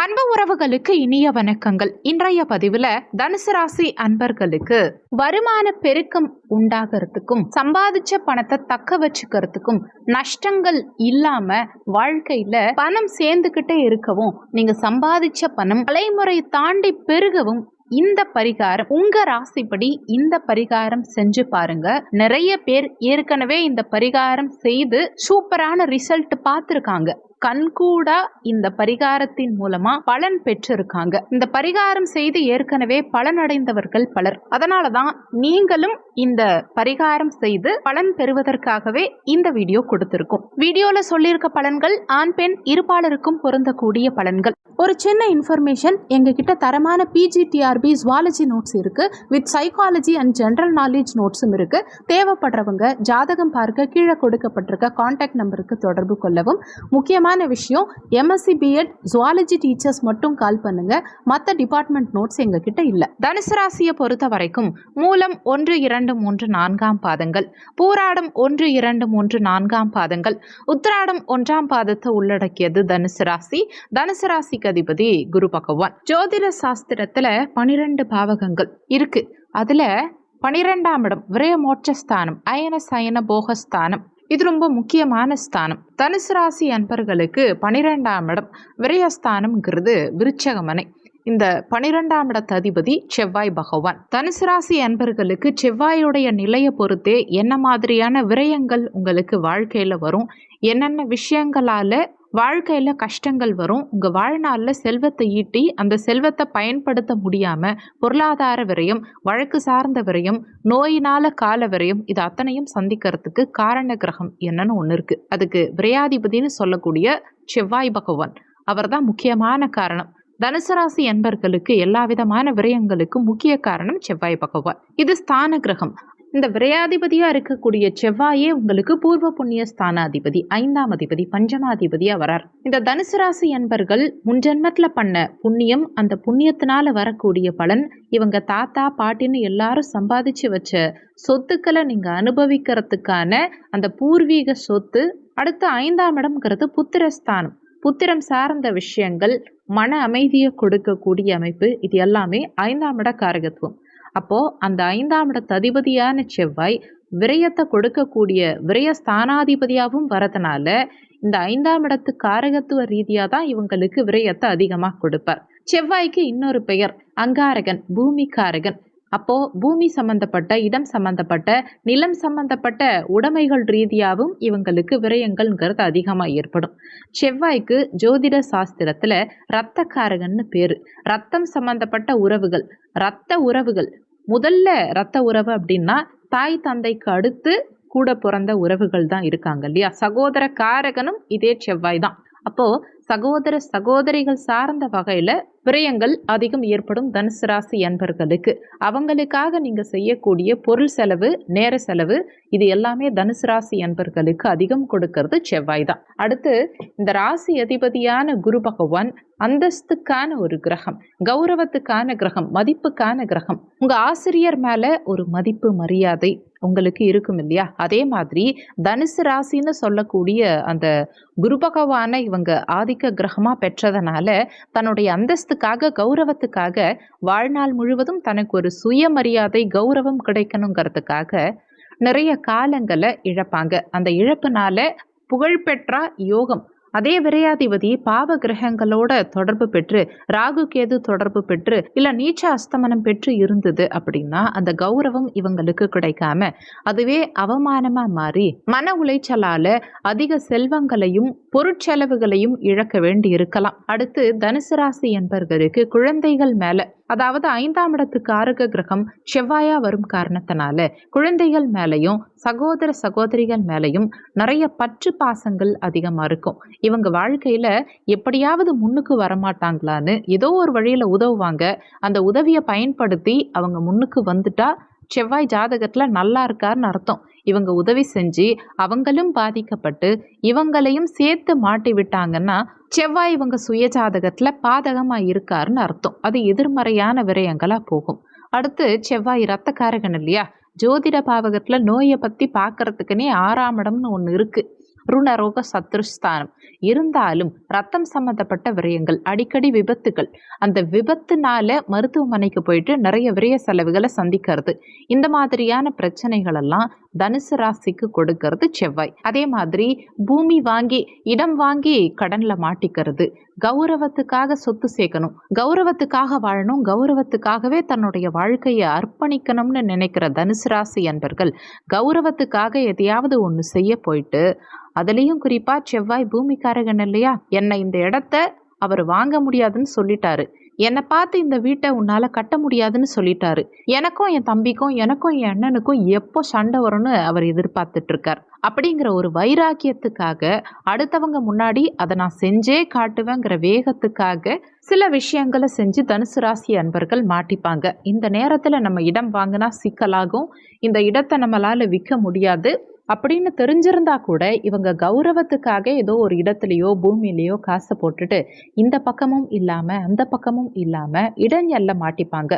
அன்பு உறவுகளுக்கு இனிய வணக்கங்கள். இன்றைய பதிவுல தனுசு ராசி அன்பர்களுக்கு வருமான பெருக்கம் உண்டாகிறதுக்கும் சம்பாதிச்ச பணத்தை தக்க வச்சுக்கிறதுக்கும் நஷ்டங்கள் இல்லாம வாழ்க்கையில பணம் சேர்ந்துகிட்டே இருக்கவும் நீங்க சம்பாதிச்ச பணம் தலைமுறை தாண்டி பெருகவும் இந்த பரிகாரம் உங்க ராசிப்படி இந்த பரிகாரம் செஞ்சு பாருங்க. நிறைய பேர் ஏற்கனவே இந்த பரிகாரம் செய்து சூப்பரான ரிசல்ட் பார்த்திருக்காங்க. கண்கூடா இந்த பரிகாரத்தின் மூலமா பலன் பெற்றிருக்காங்க. இந்த பரிகாரம் செய்து ஏற்கனவே பலனடைந்தவர்கள் பலர். அதனாலதான் நீங்களும் இந்த பரிகாரம் செய்து பலன் பெறுவதற்காகவே இந்த வீடியோ கொடுத்திருக்கும். வீடியோல சொல்லியிருக்க பலன்கள் ஆண் பெண் இருபாலருக்கும் பொருந்தக்கூடிய பலன்கள். ஒரு சின்ன இன்ஃபர்மேஷன், எங்ககிட்ட தரமான பிஜிடிஆர்பி ஜுவாலஜி நோட்ஸ் இருக்கு, with psychology and general knowledge நோட்ஸும் இருக்கு. தேவைப்படுறவங்க ஜாதகம் பார்க்க கீழே கொடுக்கப்பட்டிருக்க கான்டாக்ட் நம்பருக்கு தொடர்பு கொள்ளவும். முக்கியமான விஷயம், எம்எஸ்சி பிஎட் ஜுவாலஜி டீச்சர்ஸ் மட்டும் கால் பண்ணுங்க, மற்ற டிபார்ட்மெண்ட் நோட்ஸ் எங்ககிட்ட இல்ல. தனுசு ராசியை பொறுத்த வரைக்கும் மூலம் 1, 2, 3, 4 பாதங்கள், பூராடம் 1, 2, 3, 4 பாதங்கள், உத்திராடம் 1ஆம் பாதத்தை உள்ளடக்கியது தனுசு ராசி. தனுசு ராசிக்கு அதிபதி குரு பகவான். ஜோதிட சாஸ்திரத்துல 12 பாவகங்கள் இருக்கு. அதுல 12ஆம் இடம் விரய மோட்சஸ்தானம், அயன சயன போகஸ்தானம். இது ரொம்ப முக்கியமான ஸ்தானம். தனுசு ராசி அன்பர்களுக்கு 12ஆம் இடம் விரயஸ்தானம்ங்கிறது விருச்சகமனை. இந்த 12ஆம் இடத்து அதிபதி செவ்வாய் பகவான். தனுசு ராசி அன்பர்களுக்கு செவ்வாயுடைய நிலையை பொறுத்தே என்ன மாதிரியான விரயங்கள் உங்களுக்கு வாழ்க்கையில வரும், என்னென்ன விஷயங்களால வாழ்க்கையில கஷ்டங்கள் வரும், உங்க வாழ்நாள்ல செல்வத்தை ஈட்டி அந்த செல்வத்தை பயன்படுத்த முடியாம பொருளாதார விரயம், வழக்கு சார்ந்த விரயம், நோயினால கால விரயம், இது அத்தனையும் சந்திக்கிறதுக்கு காரண கிரகம் என்னன்னு ஒண்ணு இருக்கு. அதுக்கு விரையாதிபதினு சொல்லக்கூடிய செவ்வாய் பகவான். அவர் தான் முக்கியமான காரணம். தனுசு ராசி என்பர்களுக்கு எல்லா விதமான விரயங்களுக்கும் முக்கிய காரணம் செவ்வாய் பகவான். இது ஸ்தான கிரகம். இந்த விரையாதிபதியா இருக்கக்கூடிய செவ்வாயே உங்களுக்கு பூர்வ புண்ணிய ஸ்தானாதிபதி, 5ஆம் அதிபதி, பஞ்சமாதிபதியா வரார். இந்த தனுசு ராசி என்பர்கள் முன்ஜென்மத்துல பண்ண புண்ணியம், அந்த புண்ணியத்தினால வரக்கூடிய பலன், இவங்க தாத்தா பாட்டின்னு எல்லாரும் சம்பாதிச்சு வச்ச சொத்துக்களை நீங்க அனுபவிக்கிறதுக்கான அந்த பூர்வீக சொத்து. அடுத்து 5ஆம் இடம்ங்கிறது புத்திரஸ்தானம். புத்திரம் சார்ந்த விஷயங்கள், மன அமைதியை கொடுக்கக்கூடிய அமைப்பு, இது எல்லாமே 5ஆம் இட காரகத்துவம். அப்போ அந்த 5ஆம் இடத்து அதிபதியான செவ்வாய் விரயத்தை கொடுக்கக்கூடிய விரயஸ்தானாதிபதியாகவும் வரதுனால இந்த 5ஆம் இடத்து காரகத்துவ ரீதியா தான் இவங்களுக்கு விரயத்தை அதிகமா கொடுப்பார். செவ்வாய்க்கு இன்னொரு பெயர் அங்காரகன், பூமி காரகன். அப்போ பூமி சம்பந்தப்பட்ட, இடம் சம்பந்தப்பட்ட, நிலம் சம்பந்தப்பட்ட உடைமைகள் ரீதியாகவும் இவங்களுக்கு விரயங்கள்ங்கிறது அதிகமா ஏற்படும். செவ்வாய்க்கு ஜோதிட சாஸ்திரத்துல இரத்தக்காரகன்னு பேரு. ரத்தம் சம்பந்தப்பட்ட உறவுகள், இரத்த உறவுகள். முதல்ல இரத்த உறவு அப்படின்னா தாய் தந்தைக்கு அடுத்து கூட பிறந்த உறவுகள் தான் இருக்காங்க இல்லையா. சகோதர காரகனும் இதே செவ்வாய் தான். அப்போ சகோதர சகோதரிகள் சார்ந்த வகையில விரயங்கள் அதிகம் ஏற்படும் தனுசு ராசி அன்பர்களுக்கு. அவங்களுக்காக நீங்க செய்யக்கூடிய பொருள் செலவு, நேர செலவு, இது எல்லாமே தனுசு ராசி அன்பர்களுக்கு அதிகம் கொடுக்கிறது செவ்வாய் தான். அடுத்து இந்த ராசி அதிபதியான குரு பகவான் அந்தஸ்துக்கான ஒரு கிரகம், கௌரவத்துக்கான கிரகம், மதிப்புக்கான கிரகம். உங்க ஆசிரியர் மேல ஒரு மதிப்பு மரியாதை உங்களுக்கு இருக்கும் இல்லையா. அதே மாதிரி தனுசு ராசின்னு சொல்லக்கூடிய அந்த குரு பகவானை இவங்க ஆதிக்க கிரகமா பெற்றதனால தன்னுடைய அந்தஸ்துக்காக, கௌரவத்துக்காக வாழ்நாள் முழுவதும் தனக்கு ஒரு சுயமரியாதை, கௌரவம் கிடைக்கணுங்கிறதுக்காக நிறைய காலங்களை இழப்பாங்க. அந்த இழப்புனால புகழ்பெற்ற யோகம், அதே விரையாதிபதி பாவ கிரகங்களோட தொடர்பு பெற்று, ராகு கேது தொடர்பு பெற்று, இல்ல நீச்ச அஸ்தமனம் பெற்று இருந்தது அப்படின்னா அந்த கௌரவம் இவங்களுக்கு கிடைக்காம அதுவே அவமானமா மாறி மன உளைச்சலால அதிக செல்வங்களையும் பொருட்செலவுகளையும் இழக்க வேண்டி இருக்கலாம். அடுத்து தனுசு ராசி என்பவர்களுக்கு குழந்தைகள் மேல, அதாவது 5ஆம் இடத்து காரக கிரகம் செவ்வாயா வரும் காரணத்தினால குழந்தைகள் மேலையும் சகோதர சகோதரிகள் மேலையும் நிறைய பற்று பாசங்கள் அதிகமா இருக்கும். இவங்க வாழ்க்கையில எப்படியாவது முன்னுக்கு வரமாட்டாங்களான்னு ஏதோ ஒரு வழியில உதவுவாங்க. அந்த உதவியை பயன்படுத்தி அவங்க முன்னுக்கு வந்துட்டா செவ்வாய் ஜாதகத்துல நல்லா இருக்காருன்னு அர்த்தம். இவங்க உதவி செஞ்சு அவங்களும் பாதிக்கப்பட்டு இவங்களையும் சேர்த்து மாட்டி விட்டாங்கன்னா செவ்வாய் இவங்க சுய ஜாதகத்துல பாதகமா இருக்காருன்னு அர்த்தம். அது எதிர்மறையான விரயங்களா போகும். அடுத்து செவ்வாய் இரத்தக்காரகன் இல்லையா. ஜோதிட பாவகத்துல நோயை பத்தி பார்க்கறதுக்குன்னே 6ஆம் இடம்னு ஒன்று இருக்கு. ருணரோக சத்ருஸ்தானம். இருந்தாலும் ரத்தம் சம்பந்தப்பட்ட விரயங்கள், அடிக்கடி விபத்துகள், அந்த விபத்துனால மருத்துவமனைக்கு போயிட்டு நிறைய விரய செலவுகளை சந்திக்கிறது, இந்த மாதிரியான பிரச்சனைகள் எல்லாம் தனுசு ராசிக்கு கொடுக்கறது செவ்வாய். அதே மாதிரி பூமி வாங்கி இடம் வாங்கி கடன்ல மாட்டிக்கிறது, கௌரவத்துக்காக சொத்து சேர்க்கணும், கௌரவத்துக்காக வாழணும், கௌரவத்துக்காகவே தன்னுடைய வாழ்க்கையை அர்ப்பணிக்கணும்னு நினைக்கிற தனுசு ராசி அன்பர்கள் கௌரவத்துக்காக எதையாவது ஒன்று செய்ய போயிட்டு, அதுலேயும் குறிப்பா செவ்வாய் பூமிக்காரகன் இல்லையா, என்னை இந்த இடத்த அவர் வாங்க முடியாதுன்னு சொல்லிட்டாரு, என்னை பார்த்து இந்த வீட்டை உன்னால கட்ட முடியாதுன்னு சொல்லிட்டாரு, எனக்கும் என் தம்பிக்கும் எனக்கும் என் அண்ணனுக்கும் எப்போ சண்டை வரும்னு அவர் எதிர்பார்த்துட்டு இருக்கார். அப்படிங்கிற ஒரு வைராக்கியத்துக்காக அடுத்தவங்க முன்னாடி அதை நான் செஞ்சே காட்டுவேங்கிற வேகத்துக்காக சில விஷயங்களை செஞ்சு தனுசு ராசி அன்பர்கள் மாட்டிப்பாங்க. இந்த நேரத்தில் நம்ம இடம் வாங்கினா சிக்கலாகும், இந்த இடத்தை நம்மளால விற்க முடியாது அப்படின்னு தெரிஞ்சிருந்தா கூட இவங்க கௌரவத்துக்காக ஏதோ ஒரு இடத்துலையோ பூமியிலையோ காசை போட்டுட்டு இந்த பக்கமும் இல்லாமல் அந்த பக்கமும் இல்லாமல் இடைஞ்சல்ல மாட்டிப்பாங்க.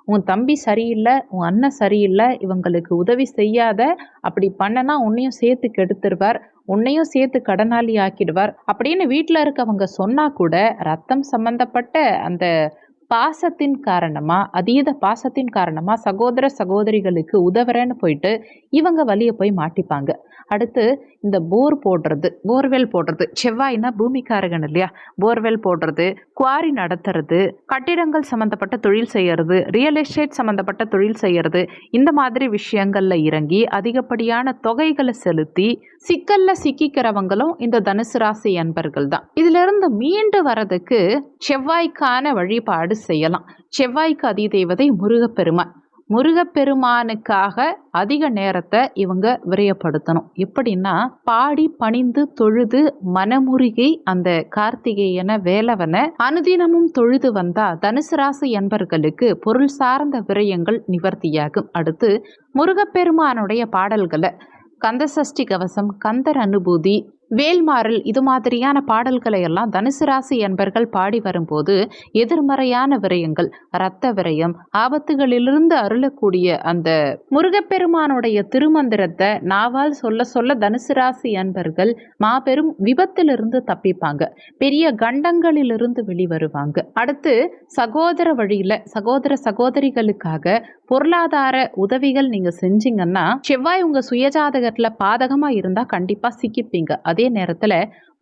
உன் தம்பி சரியில்லை, உன் அண்ணன் சரியில்லை, இவங்களுக்கு உதவி செய்யாத, அப்படி பண்ணனா உன்னையும் சேர்த்து கெடுத்துருவார், உன்னையும் சேர்த்து கடனாளி ஆக்கிடுவார் அப்படின்னு வீட்டில் இருக்கவங்க சொன்னா கூட ரத்தம் சம்பந்தப்பட்ட அந்த பாசத்தின் காரணமா, அதீத பாசத்தின் காரணமா சகோதர சகோதரிகளுக்கு உதவுறேன்னு போயிட்டு இவங்க வழியை போய் மாட்டிப்பாங்க. அடுத்து இந்த போர்வெல் போடுறது, செவ்வாய்னா பூமிக்காரகன் இல்லையா, போர்வெல் போடுறது, குவாரி நடத்துறது, கட்டிடங்கள் சம்மந்தப்பட்ட தொழில் செய்யறது, ரியல் எஸ்டேட் சம்மந்தப்பட்ட தொழில் செய்யறது, இந்த மாதிரி விஷயங்கள்ல இறங்கி அதிகப்படியான தொகைகளை செலுத்தி சிக்கல்ல சிக்கிக்கிறவங்களும் இந்த தனுசு ராசி அன்பர்கள் தான். இதுல இருந்து மீண்டு வரதுக்கு செவ்வாய்க்கான வழிபாடு செய்யலாம். செவ்வாய்க்கு அதிதேவதை முருகப்பெருமான். முருகப்பெருமானுக்காக அதிக நேரத்தை இவங்க விரயப்படுத்தணும். எப்படின்னா பாடி பணிந்து தொழுது மனமுருகி அந்த கார்த்திகேயன வேலவனை அனுதினமும் தொழுது வந்தா தனுசு ராசி என்பர்களுக்கு பொருள் சார்ந்த விரயங்கள் நிவர்த்தியாகும். அடுத்து முருகப்பெருமானுடைய பாடல்களை கந்தசஷ்டி கவசம், கந்தர் அனுபூதி, வேல்மாறல், இது மாதிரியான பாடல்களை எல்லாம் தனுசு ராசி என்பர்கள் பாடி வரும்போது எதிர்மறையான விரயங்கள், இரத்த விரயம், ஆபத்துகளிலிருந்து அருளக்கூடிய அந்த முருகப்பெருமானுடைய திருமந்திரத்தை நாவால் சொல்ல சொல்ல தனுசு ராசி என்பர்கள் மாபெரும் விபத்திலிருந்து தப்பிப்பாங்க, பெரிய கண்டங்களிலிருந்து வெளிவருவாங்க. அடுத்து சகோதர வழியில சகோதர சகோதரிகளுக்காக பொருளாதார உதவிகள் நீங்க செஞ்சீங்கன்னா செவ்வாய் உங்க சுயஜாதகத்துல பாதகமா இருந்தா கண்டிப்பா சிக்கிப்பீங்க. அதே நேரத்துல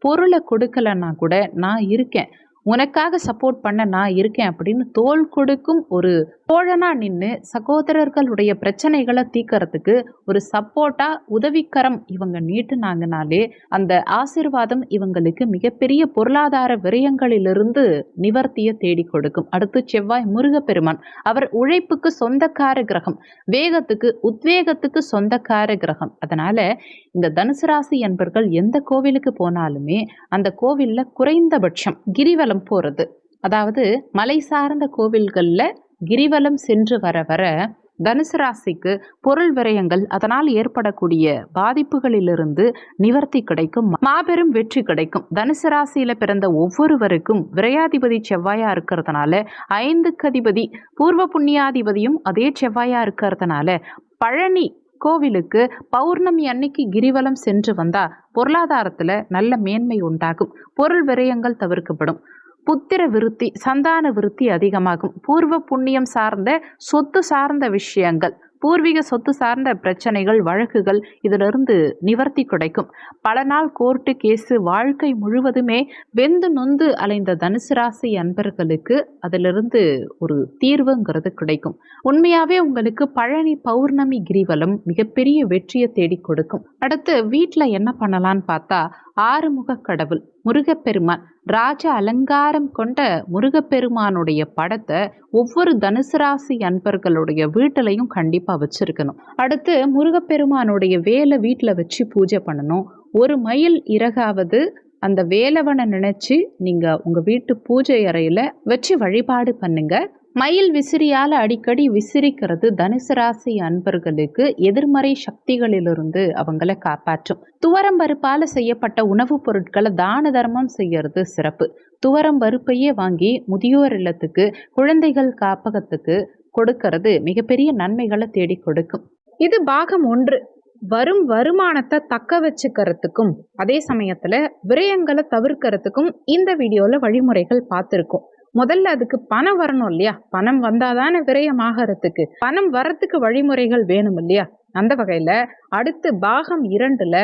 பொருளை கொடுக்கலன்னா கூட நான் இருக்கேன், உனக்காக சப்போர்ட் பண்ண நான் இருக்கேன் அப்படின்னு தோள் கொடுக்கும் ஒரு தோழனா நின்று சகோதரர்களுடைய பிரச்சனைகளை தீர்க்கறதுக்கு ஒரு சப்போர்ட்டா உதவிக்கரம் இவங்க நீட்டுனாங்கனாலே அந்த ஆசீர்வாதம் இவங்களுக்கு மிகப்பெரிய பொருளாதார விரயங்களிலிருந்து நிவர்த்தியை தேடி கொடுக்கும். அடுத்து செவ்வாய் முருகப்பெருமான். அவர் உழைப்புக்கு சொந்தக்கார கிரகம், வேகத்துக்கு உத்வேகத்துக்கு சொந்தக்கார கிரகம். அதனால இந்த தனுசு ராசி என்பர்கள் எந்த கோவிலுக்கு போனாலுமே அந்த கோவில்ல குறைந்தபட்சம் கிரிவலம் போறது, அதாவது மலை சார்ந்த கோவில்கள்ல கிரிவலம் சென்று வர வர தனுசு ராசிக்கு பொருள் விரயங்கள், அதனால் ஏற்படக்கூடிய பாதிப்புகளிலிருந்து நிவர்த்தி கிடைக்கும், மாபெரும் வெற்றி கிடைக்கும். தனுசு ராசியில பிறந்த ஒவ்வொருவருக்கும் விரையாதிபதி செவ்வாயா இருக்கிறதுனால 5க்கு அதிபதி பூர்வ புண்ணியாதிபதியும் அதே செவ்வாயா இருக்கிறதுனால பழனி கோவிலுக்கு பௌர்ணமி அன்னைக்கு கிரிவலம் சென்று வந்தா பொருளாதாரத்துல நல்ல மேன்மை உண்டாகும், பொருள் விரயங்கள் தவிர்க்கப்படும், புத்திர விருத்தி சந்தான விருத்தி அதிகமாகும், பூர்வ புண்ணியம் சார்ந்த சொத்து சார்ந்த விஷயங்கள், பூர்வீக சொத்து சார்ந்த பிரச்சனைகள் வழக்குகள் இதிலிருந்து நிவர்த்தி கிடைக்கும். பல நாள் கோர்ட்டு கேஸு வாழ்க்கை முழுவதுமே வெந்து நொந்து அலைந்த தனுசு ராசி அன்பர்களுக்கு அதிலிருந்து ஒரு தீர்வுங்கிறது கிடைக்கும். உண்மையாவே உங்களுக்கு பழனி பௌர்ணமி கிரிவலம் மிகப்பெரிய வெற்றியை தேடி கொடுக்கும். அடுத்து வீட்டில் என்ன பண்ணலான்னு பார்த்தா ஆறுமுக கடவுள் முருகப்பெருமான், ராஜ அலங்காரம் கொண்ட முருகப்பெருமானுடைய படத்தை ஒவ்வொரு தனுசு ராசி அன்பர்களுடைய வீட்டிலையும் கண்டிப்பா வச்சிருக்கணும். அடுத்து முருகப்பெருமானுடைய வேலை வீட்டில் வச்சு பூஜை பண்ணணும். ஒரு மயில் இறகாவது அந்த வேலவனை நினைச்சு நீங்க உங்க வீட்டு பூஜை அறையில வச்சு வழிபாடு பண்ணுங்க. மயில் விசிறியால் அடிக்கடி விசிறிக்கிறது தனுசு ராசி அன்பர்களுக்கு எதிர்மறை சக்திகளிலிருந்து அவங்கள காப்பாற்றும். துவரம் பருப்பால செய்யப்பட்ட உணவுப் பொருட்களை தான தர்மம் செய்யறது சிறப்பு. துவரம் பருப்பையே வாங்கி முதியோர் இல்லத்துக்கு, குழந்தைகள் காப்பகத்துக்கு கொடுக்கறது மிகப்பெரிய நன்மைகளை தேடி கொடுக்கும். இது பாகம் 1. வரும் வருமானத்தை தக்க வச்சுக்கிறதுக்கும் அதே சமயத்துல விரயங்களை தவிர்க்கிறதுக்கும் இந்த வீடியோல வழிமுறைகள் பார்த்துருக்கோம். முதல்ல அதுக்கு பணம் வரணும் இல்லையா? பணம் வந்தாதானே விரயம் ஆகிறதுக்கு. பணம் வரத்துக்கு வழிமுறைகள் வேணும் இல்லையா? அந்த வகையில அடுத்து பாகம் 2ல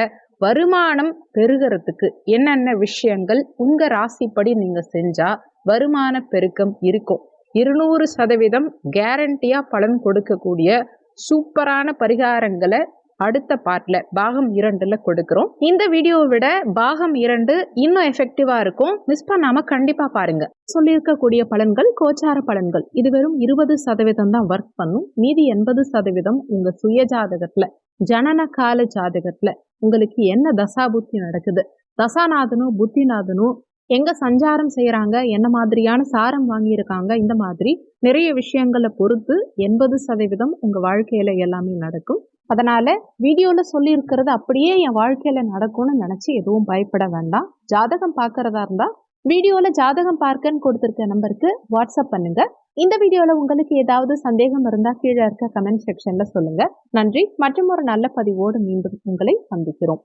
வருமானம் பெருகிறதுக்கு என்னென்ன விஷயங்கள் உங்க ராசிப்படி நீங்க செஞ்சா வருமான பெருக்கம் இருக்கும், 200% கேரண்டியா பலன் கொடுக்கக்கூடிய சூப்பரான பரிகாரங்களை அடுத்த பார்ட்ல பாகம் 2ல கொடுக்கிறோம். இந்த வீடியோவை விட பாகம் 2 இன்னும் எஃபெக்டிவா இருக்கும். மிஸ் பண்ணாம கண்டிப்பா பாருங்க. சொல்லியிருக்கக்கூடிய பலன்கள் கோச்சார பலன்கள். இது வெறும் 20% தான் ஒர்க் பண்ணும். மீதி 80% உங்க சுய ஜாதகத்துல ஜனன கால ஜாதகத்துல உங்களுக்கு என்ன தசாபுத்தி நடக்குது, தசாநாதனும் புத்திநாதனும் எங்க சஞ்சாரம் செய்யறாங்க, என்ன மாதிரியான சாரம் வாங்கியிருக்காங்க, இந்த மாதிரி நிறைய விஷயங்களை பொறுத்து 80% உங்க வாழ்க்கையில எல்லாமே நடக்கும். அதனால வீடியோல சொல்லி இருக்கிறது அப்படியே என் வாழ்க்கையில நடக்கும்னு நினைச்சு எதுவும் பயப்பட வேண்டாம். ஜாதகம் பார்க்கறதா இருந்தா வீடியோல ஜாதகம் பார்க்கன்னு கொடுத்திருக்க நம்பருக்கு வாட்ஸ்அப் பண்ணுங்க. இந்த வீடியோல உங்களுக்கு ஏதாவது சந்தேகம் இருந்தா கீழே இருக்க கமெண்ட் செக்ஷன்ல சொல்லுங்க. நன்றி. மற்றும் ஒரு நல்ல பதிவோடு மீண்டும் உங்களை சந்திக்கிறோம்.